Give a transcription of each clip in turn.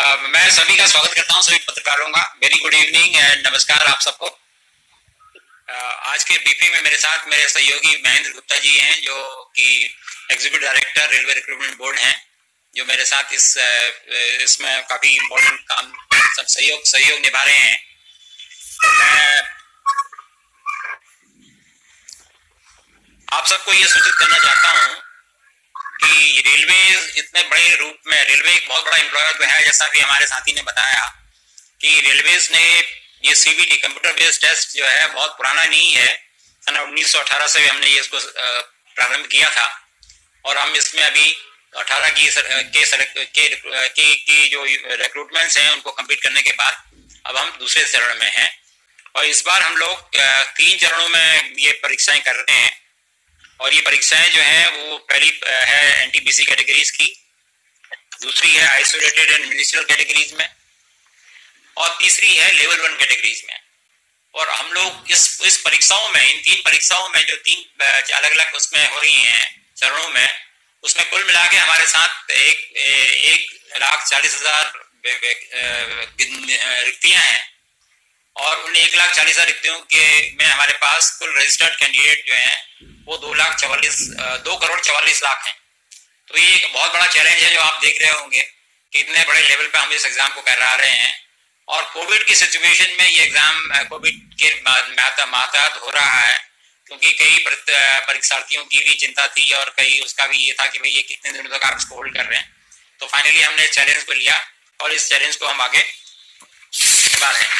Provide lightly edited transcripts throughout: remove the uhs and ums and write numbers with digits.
मैं सभी का स्वागत करता हूं, सभी पत्रकारों का। वेरी गुड इवनिंग एंड नमस्कार आप सबको। आज के ब्रीफिंग में मेरे साथ मेरे सहयोगी महेंद्र गुप्ता जी हैं, जो कि executive director railway recruitment board हैं, जो मेरे साथ इसमें काफी इम्पोर्टेंट काम सब सहयोग निभा रहे हैं। तो मैं आप सबको ये सूचित करना चाहता हूं कि रेलवे इतने बड़े रूप में, रेलवे एक बहुत बड़ा एम्प्लॉयर तो है, जैसा भी हमारे साथी ने बताया कि रेलवेज ने ये सीबीटी कंप्यूटर बेस्ड टेस्ट जो है बहुत पुराना नहीं है। सन 1918 से हमने ये इसको प्रारंभ किया था और हम इसमें अभी 18 की जो रिक्रूटमेंट्स हैं उनको कंप्लीट करने के बाद अब हम दूसरे चरण में हैं। और इस बार हम लोग 3 चरणों में ये परीक्षाएं कर रहे हैं। और ये परीक्षाएं जो है वो पहली है एनटीपीसी कैटेगरीज की, दूसरी है आइसोलेटेड एंड मिनिस्ट्रियल कैटेगरीज में, और तीसरी है लेवल 1 कैटेगरीज में। और हम लोग इस परीक्षाओं में, इन 3 परीक्षाओं में जो 3 अलग अलग उसमें हो रही हैं चरणों में, उसमें कुल मिला के हमारे साथ 1,40,000 रिक्तियां हैं। और उन 1,40,000 रिक्तियों के में हमारे पास कुल रजिस्टर्ड कैंडिडेट जो हैं वो 2,44,00,000 हैं। तो ये एक बहुत बड़ा चैलेंज है जो आप देख रहे होंगे कि इतने बड़े लेवल पे हम इस एग्जाम को करा रहे हैं। और कोविड की सिचुएशन में ये एग्जाम कोविड के मातहत हो रहा है, क्योंकि कई परीक्षार्थियों की भी चिंता थी और कई उसका भी ये था कि भाई ये कितने दिनों तक आप इसको होल्ड कर रहे हैं। तो फाइनली हमने इस चैलेंज को लिया और इस चैलेंज को हम आगे निभा रहे हैं।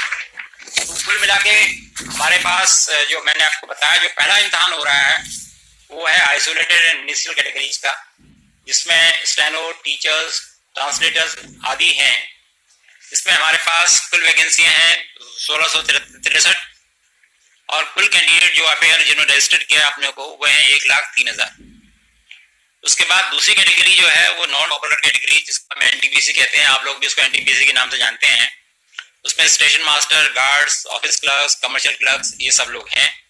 कुल मिला के हमारे पास जो मैंने आपको बताया, जो पहला इम्तहान हो रहा है वो है आइसोलेटेड एंड मिनिस्ट्रियल कैटेगरीज का, जिसमें स्टेनो, टीचर्स, ट्रांसलेटर्स आदि हैं। इसमें हमारे पास कुल वैकेंसियां हैं 1663 और कुल कैंडिडेट जो अपेयर जिन्होंने रजिस्टर्ड किया अपने को वो है 1,03,000। उसके बाद दूसरी कैटेगरी जो है वो नॉन पॉपुलर कैटेगरी, जिसको हम एनटीपीसी कहते हैं, आप लोग भी उसको एनटीपीसी के नाम से जानते हैं। उसमें station master, guards, office clerks, commercial clerks ये सब लोग हैं।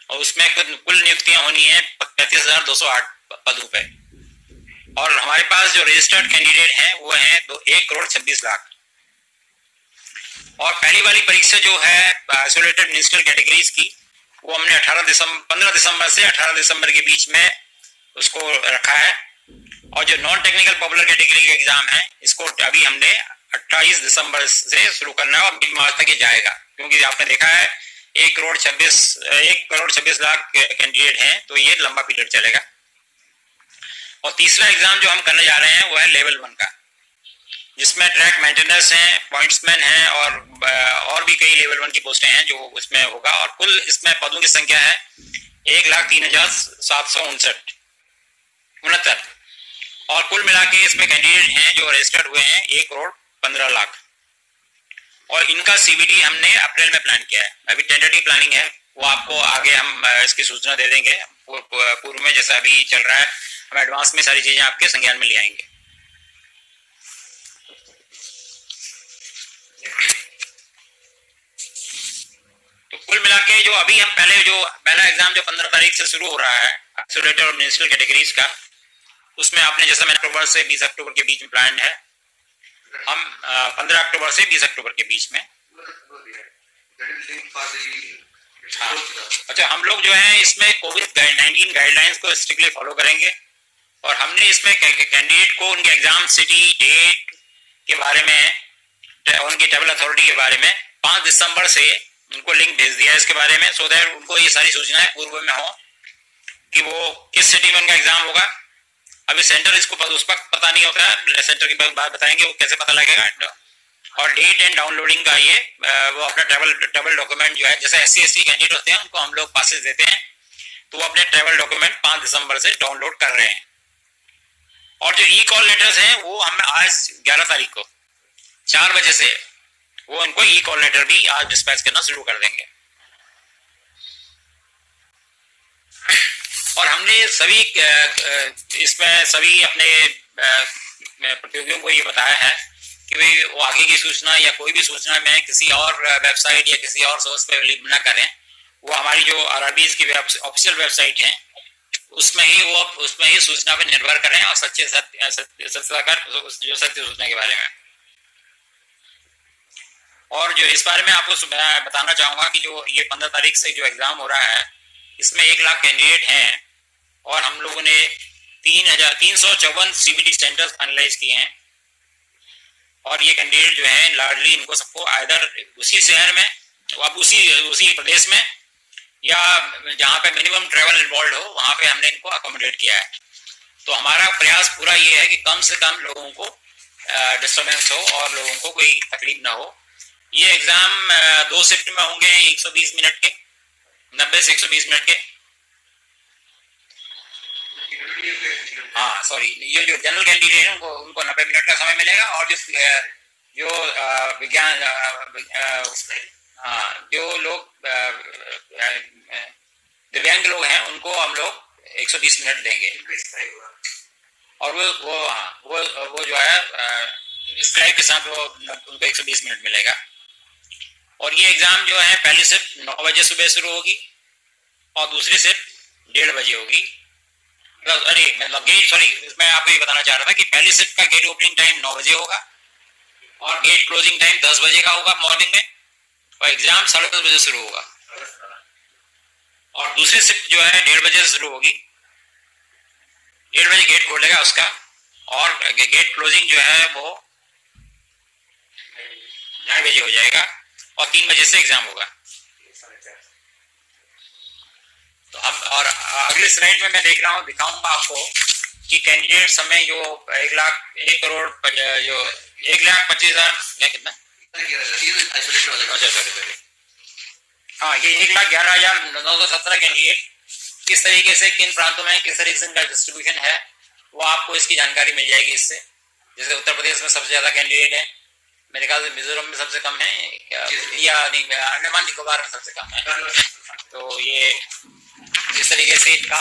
और उसमें कुल नियुक्तियां होनी है 35,208 पदों पे। और हमारे पास जो रजिस्टर्ड कैंडिडेट हैं वो हैं 1,26,00,000। और पहली वाली परीक्षा जो है आइसोलेटेड मिनिस्ट्रियल कैटेगरीज की, वो हमने 15 दिसंबर से 18 दिसंबर के बीच में उसको रखा है। और जो नॉन टेक्निकल पॉपुलर कैटेगरी का एग्जाम है, इसको अभी हमने 28 दिसंबर से शुरू करना है और मिड मार्च तक ये जाएगा, क्योंकि आपने देखा है 1,26,00,000 कैंडिडेट हैं, तो ये लंबा पीरियड चलेगा। और तीसरा एग्जाम जो हम करने जा रहे हैं वो है लेवल 1 का, जिसमें ट्रैक मेंटेनेंस हैं, पॉइंट्समैन हैं और भी कई लेवल 1 की पोस्टें हैं जो उसमें होगा। और कुल इसमें पदों की संख्या है 1,03,769। और कुल मिला के इसमें कैंडिडेट हैं जो रजिस्टर्ड हुए हैं 1,15,00,000। और इनका सीबीटी हमने अप्रैल में प्लान किया है। अभी टेंटेटिव प्लानिंग है, वो आपको आगे हम इसकी सूचना दे देंगे। पूर्व में जैसा अभी चल रहा है, हम एडवांस में सारी चीजें आपके संज्ञान में ले आएंगे। तो कुल मिला के जो अभी हम पहला एग्जाम जो 15 तारीख से शुरू हो रहा है आइसोलेटेड और मिनिस्ट्रियल कैटेगरीज का, उसमें आपने जैसा मैंने अक्टूबर से 20 अक्टूबर के बीच में प्लान है। हम 15 अक्टूबर से 20 अक्टूबर के बीच में। हाँ, अच्छा, हम लोग जो है इसमें कोविड-19 गाइडलाइंस को स्ट्रिक्टली फॉलो करेंगे। और हमने इसमें कैंडिडेट को उनके एग्जाम सिटी, डेट के बारे में, उनकी ट्रैवल अथॉरिटी के बारे में 5 दिसंबर से उनको लिंक भेज दिया है इसके बारे में, सो दैट उनको ये सारी सूचनाएं पूर्व में हो कि वो किस सिटी में उनका एग्जाम होगा। अभी सेंटर इसको उस वक्त पता नहीं होता है, सेंटर की बात बताएंगे वो कैसे पता लगेगा। और डेट एंड डाउनलोडिंग का ये वो अपना ट्रैवल डॉक्यूमेंट जो है, जैसे SC/ST कैंडिडेट होते हैं उनको हम लोग पासेस देते हैं, तो वो अपने ट्रैवल डॉक्यूमेंट 5 दिसंबर से डाउनलोड कर रहे हैं। और जो ई-कॉल लेटर्स हैं वो हम आज 11 तारीख को 4 बजे से वो उनको ई-कॉल लेटर भी आज डिस्पैच करना शुरू कर देंगे। और हमने सभी इसमें सभी अपने प्रतियोगियों को ये बताया है कि भाई वो आगे की सूचना या कोई भी सूचना में किसी और वेबसाइट या किसी और सोर्स पे अवेलेबल ना करें। वो हमारी जो RRBs की ऑफिशियल वेबसाइट है उसमें ही सूचना पे निर्भर करें और सच्चे सत्य जो सत्य सूचना के बारे में। और जो इस बारे में आपको बताना चाहूँगा कि जो ये 15 तारीख से जो एग्ज़ाम हो रहा है, इसमें 1 लाख कैंडिडेट हैं और हम लोगों ने 354 CBT सेंटर्स फाइनलाइज किए हैं। और ये कैंडिडेट जो है लार्जली इनको सबको आइदर उसी शहर में, अब उसी प्रदेश में, या जहाँ पे मिनिमम ट्रेवल इन्वॉल्व हो वहाँ पे हमने इनको अकोमोडेट किया है। तो हमारा प्रयास पूरा ये है कि कम से कम लोगों को डिस्टर्बेंस हो और लोगों को कोई तकलीफ ना हो। ये एग्जाम 2 शिफ्ट में होंगे, 120 मिनट के, 90 से 120 मिनट के। हाँ सॉरी, ये जो जनरल कैंडिडेट है उनको 90 मिनट का समय मिलेगा, और जो विज्ञान जो लोग दिव्यांग लोग हैं उनको हम लोग 120 मिनट देंगे। और वो जो है स्क्राइब के साथ वो उनको 120 मिनट मिलेगा। और ये एग्जाम जो है पहली शिफ्ट 9 बजे सुबह शुरू होगी और दूसरी शिफ्ट 1:30 बजे होगी। मैं आपको ये बताना चाह रहा था कि पहली शिफ्ट का गेट ओपनिंग टाइम 9 बजे होगा और गेट क्लोजिंग टाइम 10 बजे का होगा मॉर्निंग में, और एग्जाम 10:30 बजे शुरू होगा। और दूसरी शिफ्ट जो है 1:30 बजे से शुरू होगी, 1:30 बजे गेट खोलेगा उसका, और गेट क्लोजिंग जो है वो 2:30 बजे हो जाएगा, और 3 बजे से एग्जाम होगा। तो अब और अगले स्लाइड में मैं दिखाऊंगा आपको कि कैंडिडेट समय जो 1,25,000 कितना, अच्छा सॉरी, हाँ ये 1,11,917 कैंडिडेट किस तरीके से, किन प्रांतों में किस तरीके से इनका डिस्ट्रीब्यूशन है, वो आपको इसकी जानकारी मिल जाएगी इससे। जैसे उत्तर प्रदेश में सबसे ज्यादा कैंडिडेट है, मेरे ख्याल से मिजोरम में सबसे कम है, या अंडमान निकोबार में सबसे कम है। तो ये इस तरीके से इनका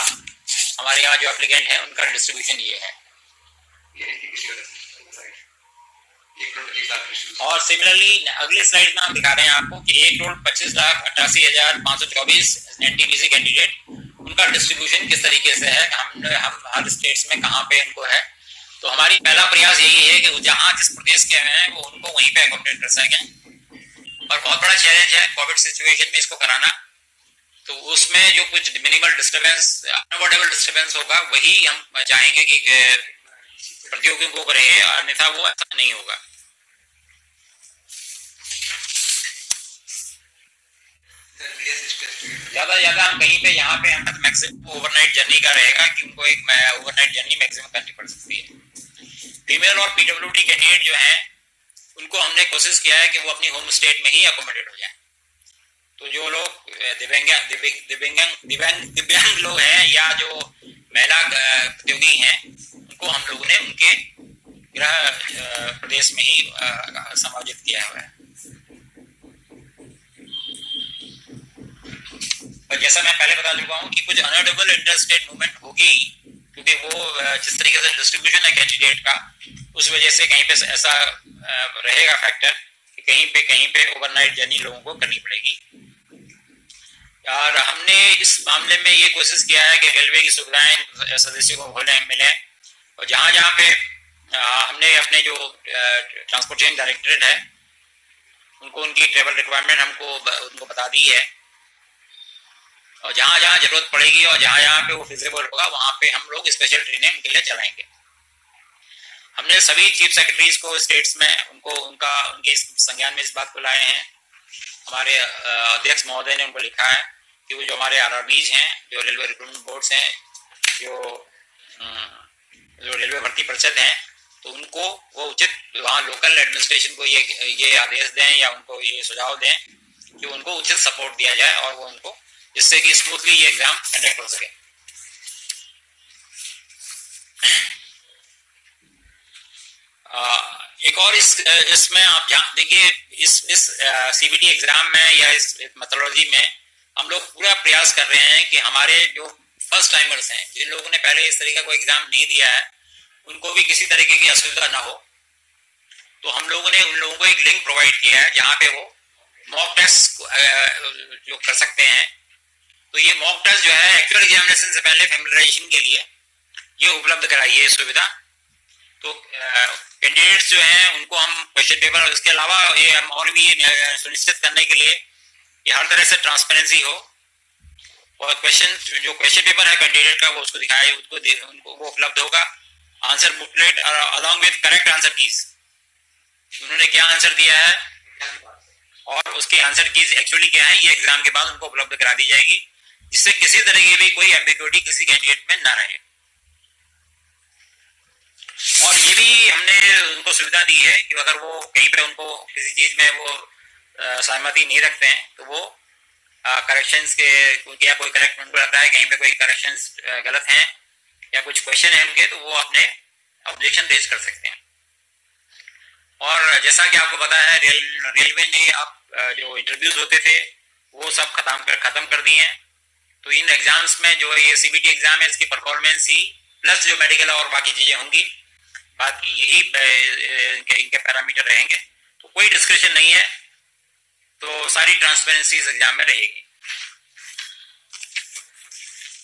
हमारे यहाँ जो एप्लीकेंट है उनका डिस्ट्रीब्यूशन ये है। और सिमिलरली अगले स्लाइड में हम दिखा रहे हैं आपको कि 1,25,88,524 NTPC कैंडिडेट, उनका डिस्ट्रीब्यूशन किस तरीके से है, हम हर स्टेट्स में कहाँ पे उनको है। तो हमारी पहला प्रयास यही है कि जहाँ जिस प्रदेश के हैं वो उनको वहीं पे अकोमोडेट कर सकें। और बहुत बड़ा चैलेंज है कोविड सिचुएशन में इसको कराना, तो उसमें जो कुछ मिनिमल डिस्टर्बेंस, अनअवॉइडेबल डिस्टर्बेंस होगा वही हम चाहेंगे कि प्रतियोगियों को रहे, अन्यथा वो ऐसा नहीं होगा। ज्यादा हम कहीं पे यहाँ पे हम मैक्सिमम ओवरनाइट जर्नी का रहेगा कि उनको एक ओवरनाइट जर्नी मैक्सिमम करनी पड़ सकती है। फीमेल और PWD कैंडिडेट जो हैं उनको हमने कोशिश किया है कि वो अपनी होम स्टेट में ही अकोमोडेट हो जाए। तो जो लोग दिव्यांग लोग हैं या जो महिला प्रतियोगी हैं उनको हम लोगों ने उनके गृह प्रदेश में ही समायोजित किया हुआ है। और जैसा मैं पहले बता चुका हूँ कि कुछ अनअवॉइडेबल इंटर स्टेट मूवमेंट होगी, क्योंकि वो जिस तरीके से डिस्ट्रीब्यूशन है कैंडिडेट का, उस वजह से कहीं पे ऐसा रहेगा फैक्टर कि कहीं पे ओवरनाइट जर्नी लोगों को करनी पड़ेगी। और हमने इस मामले में ये कोशिश किया है कि रेलवे की सुविधाएं सदस्यों को मिले, और जहाँ पे हमने अपने जो ट्रांसपोर्टेशन डायरेक्टरेट है उनको उनकी ट्रेवल रिक्वायरमेंट उनको बता दी है, और जहाँ जरूरत पड़ेगी और जहाँ पे वो फिजिबल होगा वहाँ पे हम लोग स्पेशल ट्रेनें उनके लिए चलाएंगे। हमने सभी चीफ सेक्रेटरीज को स्टेट्स में उनके संज्ञान में इस बात को लाए हैं। हमारे अध्यक्ष महोदय ने उनको लिखा है कि वो जो हमारे RRBs हैं, जो रेलवे रिक्रूटमेंट बोर्ड्स हैं, जो रेलवे भर्ती परिषद हैं, तो उनको वो उचित वहाँ लोकल एडमिनिस्ट्रेशन को ये आदेश दें या उनको ये सुझाव दें कि उनको उचित सपोर्ट दिया जाए, और वो उनको जिससे कि स्मूथली ये एग्जाम कंडक्ट हो सके। एक और इसमें आप देखिए, इस CBT एग्जाम में या इस मेथोडोलॉजी में हम लोग पूरा प्रयास कर रहे हैं कि हमारे जो फर्स्ट टाइमर्स हैं, जिन लोगों ने पहले इस तरीके का कोई एग्जाम नहीं दिया है, उनको भी किसी तरीके की असुविधा ना हो। तो हम लोगों ने उन लोगों को एक लिंक प्रोवाइड किया है जहाँ पे वो मॉक टेस्ट जो कर सकते हैं। तो ये मॉक टेस्ट जो है एक्चुअल एग्जामिनेशन से पहले फैमिलियराइजेशन के लिए ये उपलब्ध कराई है सुविधा। तो कैंडिडेट्स जो हैं उनको हम क्वेश्चन पेपर, और इसके अलावा ये हम और भी सुनिश्चित करने के लिए कि हर तरह से ट्रांसपेरेंसी हो, और जो क्वेश्चन पेपर है कैंडिडेट का वो उसको दिखाए, उनको वो उपलब्ध होगा, answer booklet along with correct answer keys, उन्होंने क्या आंसर दिया है और उसके आंसर कीज एक्चुअली क्या है, ये एग्जाम के बाद उनको उपलब्ध करा दी जाएगी, जिससे किसी तरह की भी कोई एम्बिग्युइटी किसी कैंडिडेट में ना रहे। और ये भी हमने उनको सुविधा दी है कि अगर वो कहीं पे उनको किसी चीज में वो सहमति नहीं रखते हैं तो वो करेक्शंस के या कोई करेक्ट उनको लगता है कहीं पे कोई करेक्शंस गलत हैं या कुछ क्वेश्चन है उनके, तो वो अपने ऑब्जेक्शन रेज कर सकते हैं। और जैसा कि आपको पता है रेलवे ने अब जो इंटरव्यूज होते थे वो सब खत्म कर दिए हैं, तो इन एग्जाम्स में जो ये सीबीटी एग्जाम है इसकी परफॉर्मेंस ही प्लस जो मेडिकल और बाकी चीजें होंगी, बाकी यही इनके पैरामीटर रहेंगे, तो कोई डिस्कशन नहीं है, तो सारी ट्रांसपेरेंसी इस एग्जाम में रहेगी।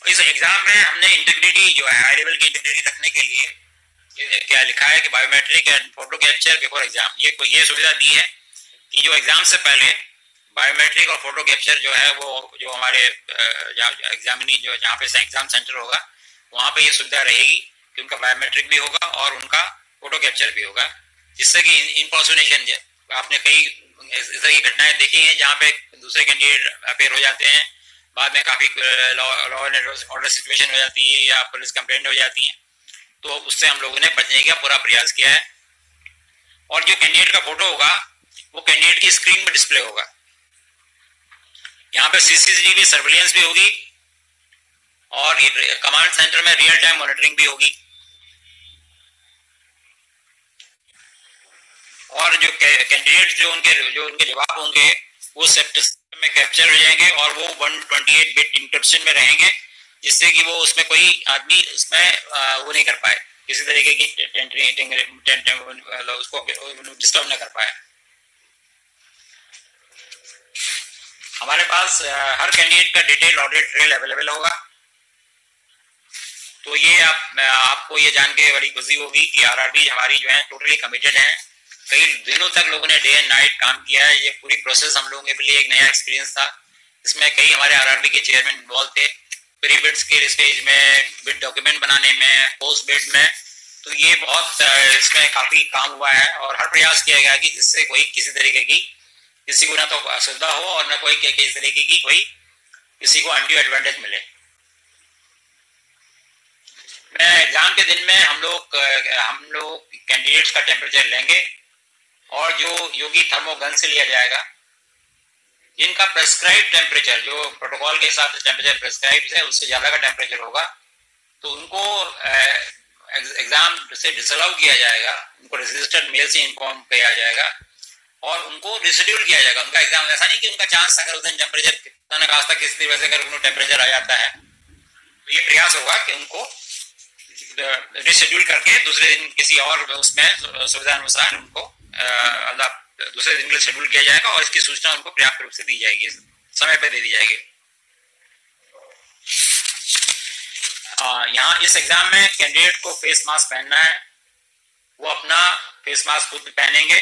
इस एग्जाम में हमने इंटीग्रिटी जो है हाई लेवल की इंटीग्रिटी रखने के लिए क्या लिखा है कि biometric and photo capture before exam, ये सुविधा दी है कि जो एग्जाम से पहले बायोमेट्रिक और फोटो कैप्चर जो है वो जो हमारे एग्जामिनी जो जहाँ पे एग्जाम सेंटर होगा वहाँ पे ये सुविधा रहेगी कि उनका बायोमेट्रिक भी होगा और उनका फोटो कैप्चर भी होगा, जिससे कि इम्पर्सोनेशन, आपने कई इस तरह की घटनाएं देखी हैं जहाँ पे दूसरे कैंडिडेट अपेयर हो जाते हैं, बाद में काफी लॉ एंड ऑर्डर सिचुएशन हो जाती है या पुलिस कंप्लेंट हो जाती है, तो उससे हम लोगों ने बचने का पूरा प्रयास किया है। और जो कैंडिडेट का फोटो होगा वो कैंडिडेट की स्क्रीन पर डिस्प्ले होगा, यहाँ पे सीसीटीवी सर्विलेंस भी होगी और कमांड सेंटर में रियल टाइम मॉनिटरिंग भी होगी, और जो कैंडिडेट जो उनके जवाब होंगे वो सिस्टम में कैप्चर हो जाएंगे और वो 128 बिट इंक्रिप्शन में रहेंगे, जिससे कि वो उसमें कोई आदमी उसमें वो नहीं कर पाए, किसी तरीके की उसको डिस्टर्ब ना कर पाए। हमारे पास हर कैंडिडेट का डिटेल ऑडिट ट्रेल अवेलेबल होगा, तो ये आपको ये जान के बड़ी खुशी होगी कि आरआरबी हमारी जो है टोटली कमिटेड है। कई दिनों तक लोगों ने डे एंड नाइट काम किया है, ये पूरी प्रोसेस हम लोगों के लिए एक नया एक्सपीरियंस था, इसमें कई हमारे आरआरबी के चेयरमैन इन्वॉल्व थे, प्री बिड्स के स्टेज में, बिड डॉक्यूमेंट बनाने में, पोस्ट बिड में, तो ये बहुत इसमें काफी काम हुआ है और हर प्रयास किया गया कि जिससे कोई किसी तरीके की किसी को ना तो असुविधा हो और ना कोई किसी तरीके की कोई किसी को अनड्यू एडवांटेज मिले। मैं एग्जाम के दिन में हम लोग कैंडिडेट्स का टेम्परेचर लेंगे और जो योगी थर्मोगन से लिया जाएगा, जिनका प्रेस्क्राइब टेम्परेचर जो प्रोटोकॉल के हिसाब से टेम्परेचर प्रेस्क्राइब है उससे ज्यादा का टेम्परेचर होगा, तो उनको एग्जाम से डिसअलाउ किया जाएगा, उनको रजिस्टर्ड मेल से इन्फॉर्म किया जाएगा और उनको रिशेड्यूल किया जाएगा उनका एग्जाम। ऐसा नहीं कि उनका चांस अगर उस दिन टेम्परेचर कितना न खास किसी वजह से अगर उनको टेम्परेचर आ जाता है तो ये प्रयास होगा कि उनको रिशेड्यूल करके दूसरे दिन किसी और उसमें सुविधा अनुसार उनको दूसरे दिन के लिए शेड्यूल किया जाएगा और इसकी सूचना उनको पर्याप्त रूप से दी जाएगी, समय पर दे दी जाएगी। यहाँ इस एग्जाम में कैंडिडेट को फेस मास्क पहनना है, वो अपना फेस मास्क खुद पहनेंगे।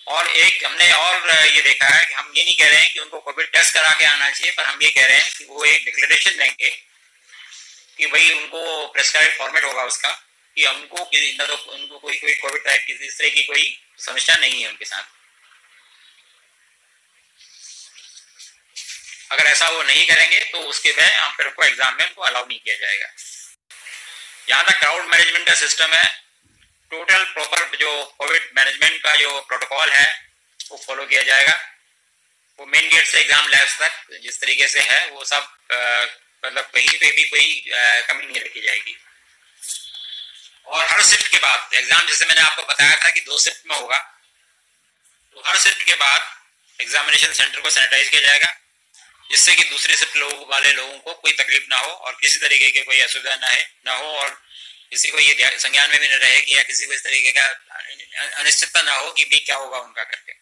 और एक हमने और ये देखा है कि हम ये नहीं कह रहे हैं कि उनको कोविड टेस्ट करा के आना चाहिए, पर हम ये कह रहे हैं कि वो एक डिक्लेरेशन देंगे कि भाई उनको प्रेस्क्राइब फॉर्मेट होगा उसका कि उनको कोई कोविड टाइप की इस तरह की कोई समस्या नहीं है उनके साथ। अगर ऐसा वो नहीं करेंगे तो उसके में हम फिर को एग्जाम में उनको अलाउ नहीं किया जाएगा। यहाँ तक क्राउड मैनेजमेंट का सिस्टम है, टोटल प्रॉपर जो कोविड मैनेजमेंट का जो प्रोटोकॉल है वो फॉलो किया जाएगा। वो मेन गेट से एग्जाम लैब्स तक जिस तरीके से है वो सब मतलब कहीं पे भी कोई कमी नहीं रखी जाएगी। और हर शिफ्ट के बाद एग्जाम, जैसे मैंने आपको बताया था कि 2 शिफ्ट में होगा, तो हर शिफ्ट के बाद एग्जामिनेशन सेंटर को सैनिटाइज किया जाएगा, जिससे कि दूसरे शिफ्ट वाले लोगों को कोई तकलीफ ना हो और किसी तरीके की कोई असुविधा ना हो और किसी को ये संज्ञान में भी न रहे कि या किसी को इस तरीके का अनिश्चितता ना हो कि भी क्या होगा उनका करके।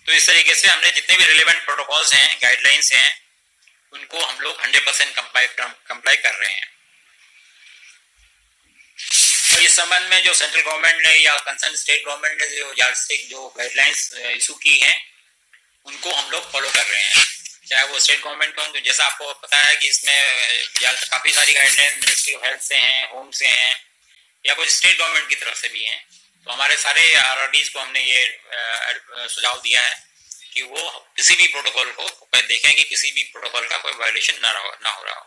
तो इस तरीके से हमने जितने भी रिलेवेंट प्रोटोकॉल्स हैं, गाइडलाइंस हैं, उनको हम लोग 100% कंप्लाई कर रहे हैं। तो इस संबंध में जो सेंट्रल गवर्नमेंट ने या कंसर्न स्टेट गवर्नमेंट ने जो यार्डस्टिक जो गाइडलाइंस इशू की हैं उनको हम लोग फॉलो कर रहे हैं, चाहे वो स्टेट गवर्नमेंट को। तो जैसा आपको पता है कि इसमें काफ़ी सारी गाइडलाइंस मिनिस्ट्री ऑफ हेल्थ से हैं, होम से हैं, या कुछ स्टेट गवर्नमेंट की तरफ से भी हैं। तो हमारे सारे आरआरडीज को हमने ये सुझाव दिया है कि वो किसी भी प्रोटोकॉल को देखें कि किसी भी प्रोटोकॉल का कोई वायलेशन ना हो रहा हो।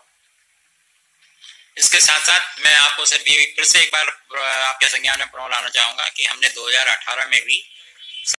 इसके साथ साथ मैं आपको सिर्फ ये फिर से एक बार आपके संज्ञान में लाना चाहूँगा कि हमने 2018 में भी